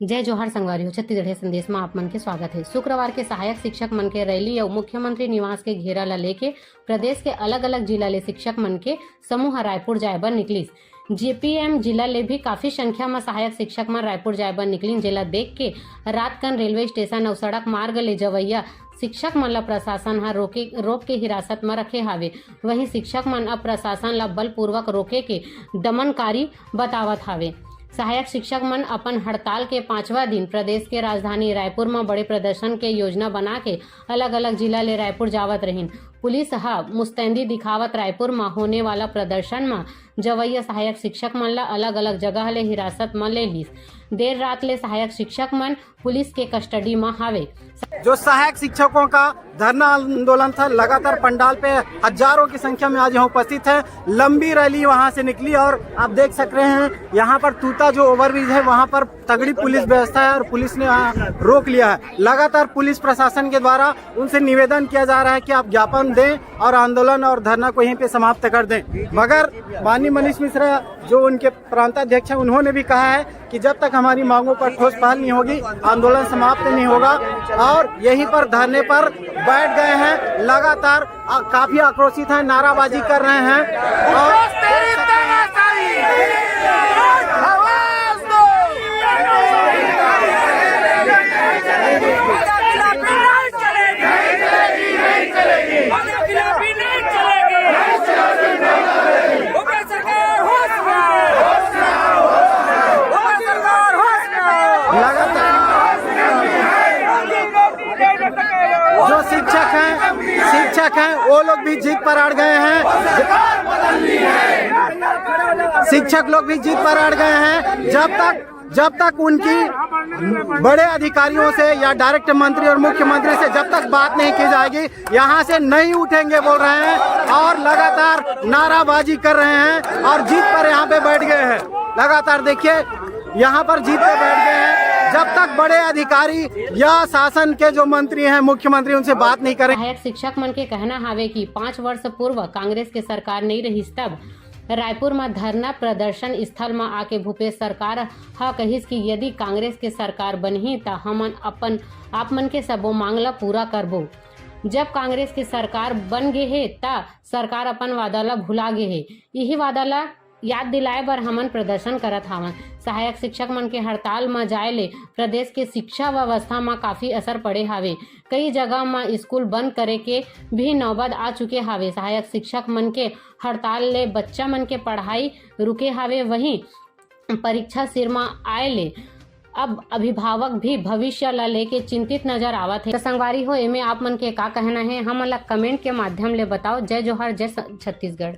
जय जोहार संगवारी छत्तीसगढ़ संदेश में आप मन के स्वागत है। शुक्रवार के सहायक शिक्षक मन के रैली और मुख्यमंत्री निवास के घेरा ला लेके प्रदेश के अलग अलग जिला ले शिक्षक मन के समूह रायपुर जाए बर निकलिस। जेपीएम जिला ले भी काफी संख्या में सहायक शिक्षक मन रायपुर जाए बर निकलिन, जेला देख के रात कन रेलवे स्टेशन और सड़क मार्ग ले जवैया शिक्षक मन ला प्रशासन हा रोक के हिरासत में रखे हावे। वहीं शिक्षक मन अब प्रशासन ला बलपूर्वक रोके के दमनकारी बतावत हावे। सहायक शिक्षक मन अपन हड़ताल के 5वां दिन प्रदेश के राजधानी रायपुर में बड़े प्रदर्शन के योजना बना के अलग अलग जिला ले रायपुर जावत रहीन। पुलिस हा मुस्तैदी दिखावत रायपुर में होने वाला प्रदर्शन में जवैया सहायक शिक्षक मन ला अलग अलग जगह ले हिरासत में ले लीस। देर रात ले सहायक शिक्षक मन पुलिस के कस्टडी में हावे। जो सहायक शिक्षकों का धरना आंदोलन था, लगातार पंडाल पे हजारों की संख्या में आज यहाँ उपस्थित है। लंबी रैली वहाँ से निकली और आप देख सक रहे हैं यहाँ पर तूता जो ओवरब्रिज है वहाँ पर तगड़ी पुलिस व्यवस्था है और पुलिस ने वहाँ रोक लिया है। लगातार पुलिस प्रशासन के द्वारा उनसे निवेदन किया जा रहा है कि आप ज्ञापन दें और आंदोलन और धरना को यहीं पे समाप्त कर दें। मगर माननीय मनीष मिश्रा जो उनके प्रांताध्यक्ष हैं, उन्होंने भी कहा है कि जब तक हमारी मांगों पर ठोस पहल नहीं होगी आंदोलन समाप्त नहीं होगा और यहीं पर धरने पर बैठ गए हैं। लगातार काफी आक्रोशित हैं, नाराबाजी कर रहे हैं और जो शिक्षक हैं वो लोग भी जीत पर अड़ गए हैं। शिक्षक लोग भी जीत पर अड़ गए हैं। जब तक उनकी बड़े अधिकारियों से या डायरेक्ट मंत्री और मुख्यमंत्री से जब तक बात नहीं की जाएगी यहाँ से नहीं उठेंगे बोल रहे हैं और लगातार नाराबाजी कर रहे हैं और जीत पर यहाँ पे बैठ गए हैं। लगातार देखिए यहाँ पर जीत पे बैठ गए हैं। जब तक बड़े अधिकारी या शासन के जो मंत्री हैं, मुख्यमंत्री, उनसे बात नहीं करें। सहायक शिक्षक मन के कहना हावे कि 5 वर्ष पूर्व कांग्रेस के सरकार नहीं रही तब रायपुर में धरना प्रदर्शन स्थल में आके भूपेश सरकार हा कहिस कि यदि कांग्रेस के सरकार बनही त हमन अपन आप मन के सबो मांग ला पूरा करबो। जब कांग्रेस की सरकार बन गे हे ता सरकार अपन वादा ला भुला गे हे, यही वादा ला याद दिलाए बर हमन प्रदर्शन करत हावन। सहायक शिक्षक मन के हड़ताल में जाए ले प्रदेश के शिक्षा व्यवस्था में काफी असर पड़े हावे। कई जगह में स्कूल बंद करे के भी नौबत आ चुके हावे। सहायक शिक्षक मन के हड़ताल ले बच्चा मन के पढ़ाई रुके हावे। वहीं परीक्षा सिर में आए ले अब अभिभावक भी भविष्य ला लेके चिंतित नजर आवत है। तो संगवारी हो एमे आप मन के का कहना है, हम कमेंट के माध्यम ले बताओ। जय जोहार, जय छत्तीसगढ़।